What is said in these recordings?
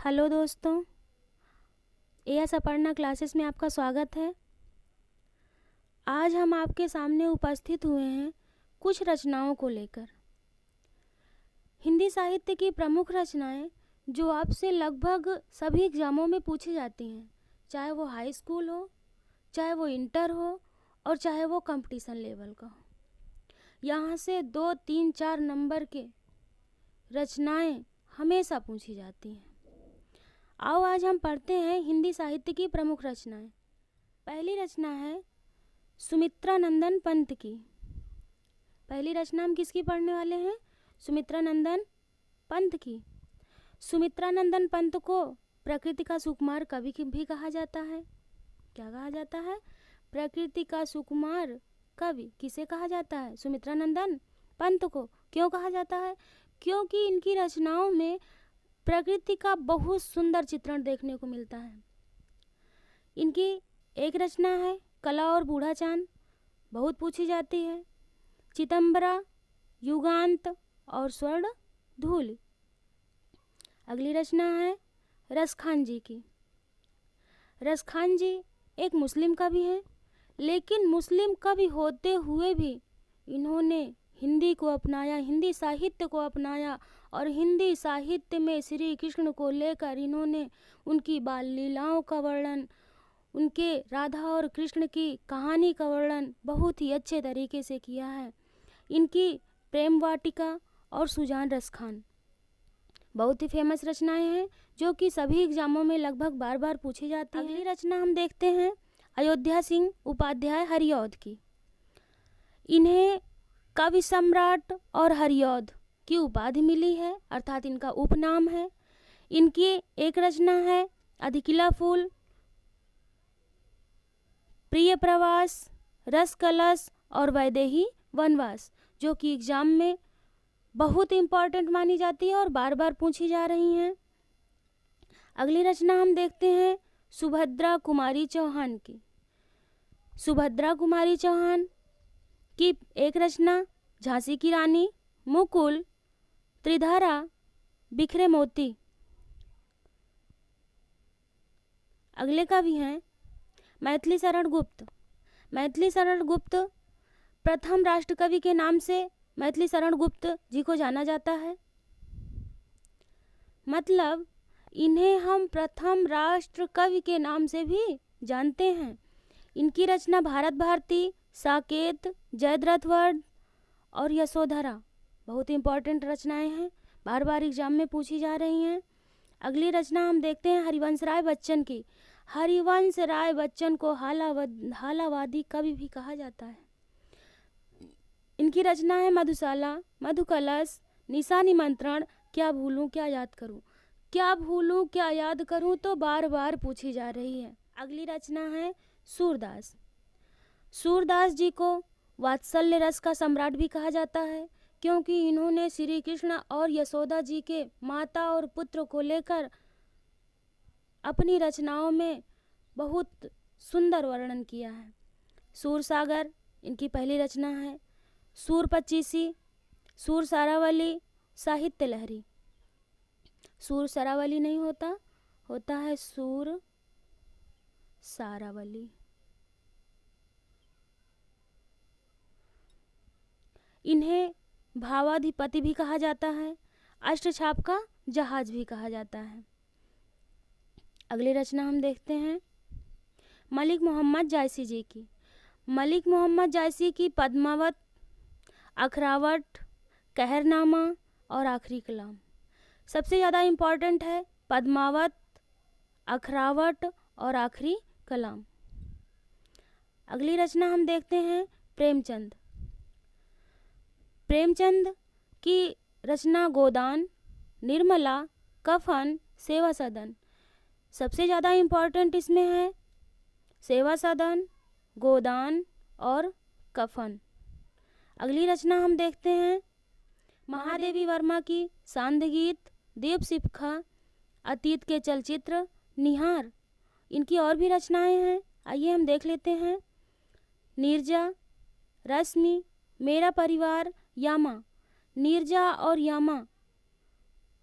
Hello दोस्तों, as Aparna classes में आपका स्वागत है। आज हम आपके सामने उपस्थित हुए हैं कुछ रचनाओं को लेकर। हिंदी साहित्य की प्रमुख रचनाएं जो आपसे लगभग सभी एग्जामों में पूछी जाती हैं, चाहे वो हाई स्कूल हो, चाहे वो इंटर हो और चाहे वो कंपटीशन लेवल का हो। यहाँ से 2, 3, 4 नंबर के रचनाएं हमेशा पूछी जाती हैं। आओ आज हम पढ़ते हैं हिंदी साहित्य की प्रमुख रचनाएं। पहली रचना है सुमित्रा नंदन पंत की। पहली रचना हम किसकी पढ़ने वाले हैं? सुमित्रा नंदन पंत की। सुमित्रा नंदन पंत को प्रकृति का सुकुमार कवि भी कहा जाता है। क्या कहा जाता है? प्रकृति का सुकुमार कवि। किसे कहा जाता है? सुमित्रा नंदन पंत को। क्यों कहा जाता है? क्योंकि इनकी रचनाओं में प्रकृति का बहुत सुंदर चित्रण देखने को मिलता है। इनकी एक रचना है कला और बूढ़ा चांद, बहुत पूछी जाती है। चितंबरा, युगांत और स्वर्ण धूल। अगली रचना है रसखान जी की। रसखान जी एक मुस्लिम कवि हैं, लेकिन मुस्लिम कवि होते हुए भी इन्होंने हिंदी को अपनाया, हिंदी साहित्य को अपनाया और हिंदी साहित्य में श्री कृष्ण को लेकर इन्होंने उनकी बाल लीलाओं का वर्णन, उनके राधा और कृष्ण की कहानी का वर्णन बहुत ही अच्छे तरीके से किया है। इनकी प्रेम वाटिका और सुजान रसखान बहुत ही फेमस रचनाएं हैं जो कि सभी एग्जामों में लगभग बार बार पूछी जाती हैं। अगली रचना हम देखते हैं अयोध्या सिंह उपाध्याय हरिऔध की। इन्हें कवि सम्राट और हरिऔध की उपाधि मिली है, अर्थात इनका उपनाम है। इनकी एक रचना है अधिकिला फूल, प्रिय प्रवास, रस कलश और वैदेही वनवास, जो कि एग्जाम में बहुत इंपॉर्टेंट मानी जाती है और बार बार पूछी जा रही हैं। अगली रचना हम देखते हैं सुभद्रा कुमारी चौहान की। सुभद्रा कुमारी चौहान की एक रचना झांसी की रानी, मुकुल, त्रिधारा, बिखरे मोती। अगले कवि हैं मैथिली शरण गुप्त। मैथिली शरण गुप्त प्रथम राष्ट्र कवि के नाम से मैथिली शरण गुप्त जी को जाना जाता है। मतलब इन्हें हम प्रथम राष्ट्र कवि के नाम से भी जानते हैं। इनकी रचना भारत भारती, साकेत, जयद्रथ वध और यशोधरा बहुत इंपॉर्टेंट रचनाएं हैं, बार बार एग्जाम में पूछी जा रही हैं। अगली रचना हम देखते हैं हरिवंश राय बच्चन की। हरिवंश राय बच्चन को हालावादी कवि भी कहा जाता है। इनकी रचना है मधुशाला, मधुकलश, निशा निमंत्रण, क्या भूलूं क्या याद करूं। क्या भूलूं क्या याद करूं तो बार बार पूछी जा रही है। अगली रचना है सूरदास। सूरदास जी को वात्सल्य रस का सम्राट भी कहा जाता है, क्योंकि इन्होंने श्री कृष्ण और यशोदा जी के माता और पुत्र को लेकर अपनी रचनाओं में बहुत सुंदर वर्णन किया है। सूरसागर इनकी पहली रचना है। सूर पचीसी, सूर सारावली, साहित्य लहरी। सूर सारावली नहीं होता, होता है सूर सारावली। इन्हें भावाधिपति भी कहा जाता है, अष्टछाप का जहाज भी कहा जाता है। अगली रचना हम देखते हैं मलिक मोहम्मद जायसी जी की। मलिक मोहम्मद जायसी की पद्मावत, अखरावट, कहरनामा और आखिरी कलाम। सबसे ज़्यादा इम्पॉर्टेंट है पद्मावत, अखरावट और आखिरी कलाम। अगली रचना हम देखते हैं प्रेमचंद। प्रेमचंद की रचना गोदान, निर्मला, कफन, सेवा सदन। सबसे ज़्यादा इम्पॉर्टेंट इसमें है सेवा सदन, गोदान और कफन। अगली रचना हम देखते हैं महादेवी वर्मा की सांदगीत, देव सिपखा, अतीत के चलचित्र, निहार। इनकी और भी रचनाएं हैं, आइए हम देख लेते हैं। नीरजा, रश्मि, मेरा परिवार, यामा। नीरजा और यामा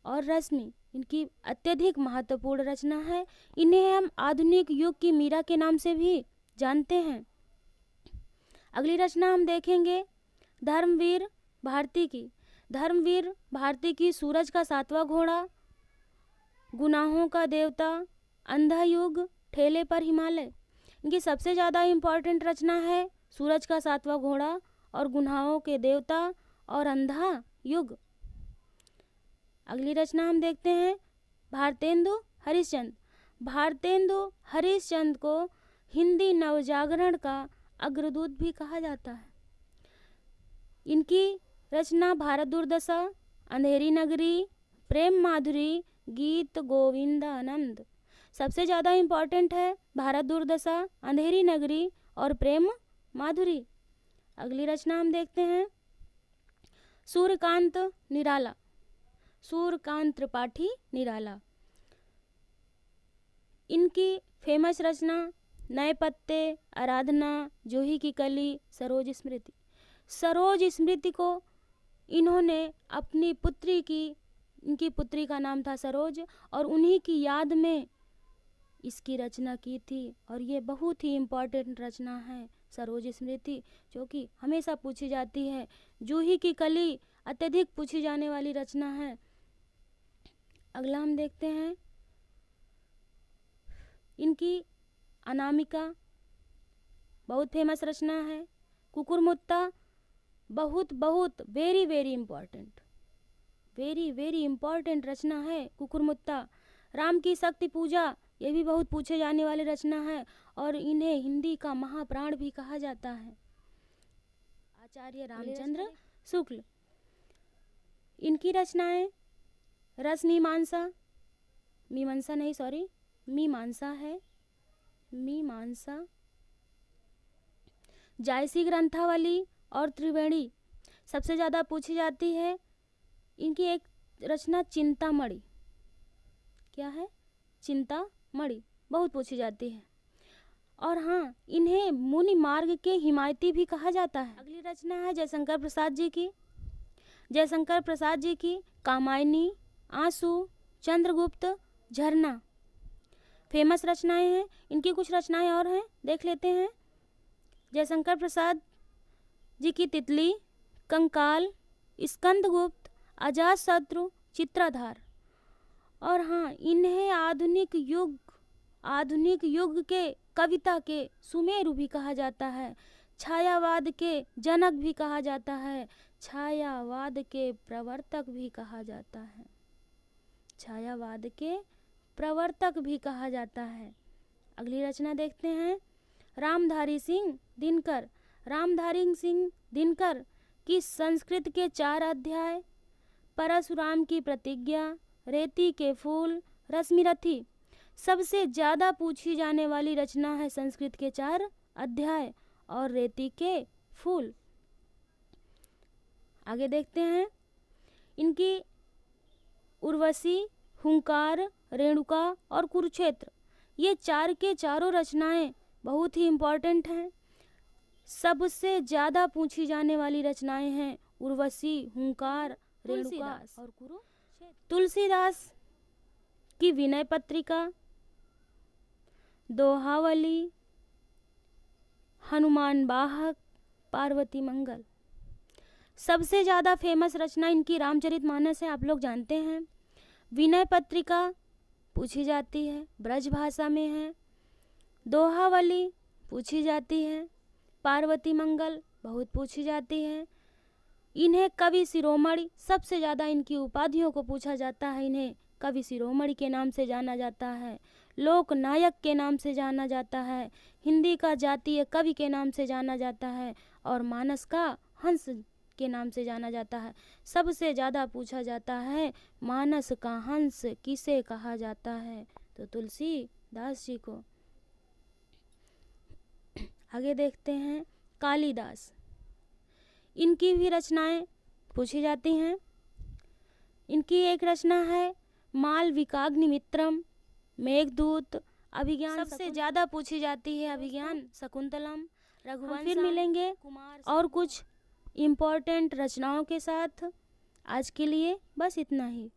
और रश्मि इनकी अत्यधिक महत्वपूर्ण रचना है। इन्हें हम आधुनिक युग की मीरा के नाम से भी जानते हैं। अगली रचना हम देखेंगे धर्मवीर भारती की। धर्मवीर भारती की सूरज का सातवां घोड़ा, गुनाहों का देवता, अंधा युग, ठेले पर हिमालय। इनकी सबसे ज़्यादा इम्पॉर्टेंट रचना है सूरज का सातवां घोड़ा और गुनाहों के देवता और अंधा युग। अगली रचना हम देखते हैं भारतेंदु हरिश्चंद्र। भारतेंदु हरिश्चंद्र को हिंदी नवजागरण का अग्रदूत भी कहा जाता है। इनकी रचना भारत दुर्दशा, अंधेरी नगरी, प्रेम माधुरी, गीत गोविंदानंद। सबसे ज़्यादा इम्पॉर्टेंट है भारत दुर्दशा, अंधेरी नगरी और प्रेम माधुरी। अगली रचना हम देखते हैं सूर्यकांत निराला। सूर्यकांत त्रिपाठी निराला। इनकी फेमस रचना नए पत्ते, आराधना, जूही की कली, सरोज स्मृति। सरोज स्मृति को इन्होंने अपनी पुत्री की, इनकी पुत्री का नाम था सरोज, और उन्हीं की याद में इसकी रचना की थी। और ये बहुत ही इम्पॉर्टेंट रचना है सरोज स्मृति, जो कि हमेशा पूछी जाती है। जूही की कली अत्यधिक पूछी जाने वाली रचना है। अगला हम देखते हैं इनकी अनामिका, बहुत फेमस रचना है। कुकुरमुत्ता बहुत बहुत वेरी वेरी इम्पॉर्टेंट रचना है कुकुरमुत्ता। राम की शक्ति पूजा, ये भी बहुत पूछे जाने वाली रचना है और इन्हें हिंदी का महाप्राण भी कहा जाता है। आचार्य रामचंद्र शुक्ल। इनकी रचनाएं रसमीमांसा, मीमांसा है, मीमांसा, जायसी ग्रंथावली और त्रिवेणी सबसे ज़्यादा पूछी जाती है। इनकी एक रचना चिंतामणि, क्या है? चिंतामणि, बहुत पूछी जाती है। और हाँ, इन्हें मुनि मार्ग के हिमायती भी कहा जाता है। अगली रचना है जयशंकर प्रसाद जी की। जयशंकर प्रसाद जी की कामायनी, आंसू, चंद्रगुप्त, झरना फेमस रचनाएं हैं। इनकी कुछ रचनाएं और हैं, देख लेते हैं। जयशंकर प्रसाद जी की तितली, कंकाल, स्कंदगुप्त, अजातशत्रु, चित्राधार। और हाँ, इन्हें आधुनिक युग के कविता के सुमेरु भी कहा जाता है। छायावाद के जनक भी कहा जाता है, छायावाद के प्रवर्तक भी कहा जाता है, छायावाद के प्रवर्तक भी कहा जाता है। अगली रचना देखते हैं रामधारी सिंह दिनकर। रामधारी सिंह दिनकर की संस्कृत के 4 अध्याय, परशुराम की प्रतिज्ञा, रेती के फूल, रश्मिरथी सबसे ज़्यादा पूछी जाने वाली रचना है। संस्कृत के 4 अध्याय और रेती के फूल। आगे देखते हैं इनकी उर्वशी, हुंकार, रेणुका और कुरुक्षेत्र, ये 4 के चारों रचनाएं बहुत ही इम्पॉर्टेंट हैं। सबसे ज़्यादा पूछी जाने वाली रचनाएं हैं उर्वशी, हुंकार, रेणुका और कुरुक्षेत्र। तुलसीदास की विनय पत्रिका, दोहावली, हनुमान वाहक, पार्वती मंगल। सबसे ज़्यादा फेमस रचना इनकी रामचरितमानस है, आप लोग जानते हैं। विनय पत्रिका पूछी जाती है, ब्रज भाषा में है। दोहावली पूछी जाती है, पार्वती मंगल बहुत पूछी जाती है। इन्हें कवि शिरोमणि, सबसे ज़्यादा इनकी उपाधियों को पूछा जाता है। इन्हें कवि शिरोमणि के नाम से जाना जाता है, लोकनायक के नाम से जाना जाता है, हिंदी का जातीय कवि के नाम से जाना जाता है और मानस का हंस के नाम से जाना जाता है। सबसे ज़्यादा पूछा जाता है मानस का हंस किसे कहा जाता है, तो तुलसीदास जी को। आगे देखते हैं कालिदास। इनकी भी रचनाएं पूछी जाती हैं। इनकी एक रचना है मालविकाग्निमित्रम, मेघदूत, अभिज्ञान सबसे ज़्यादा पूछी जाती है, अभिज्ञान शकुंतलम, रघुवंश। फिर मिलेंगे और कुछ इम्पोर्टेंट रचनाओं के साथ। आज के लिए बस इतना ही।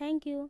Thank you.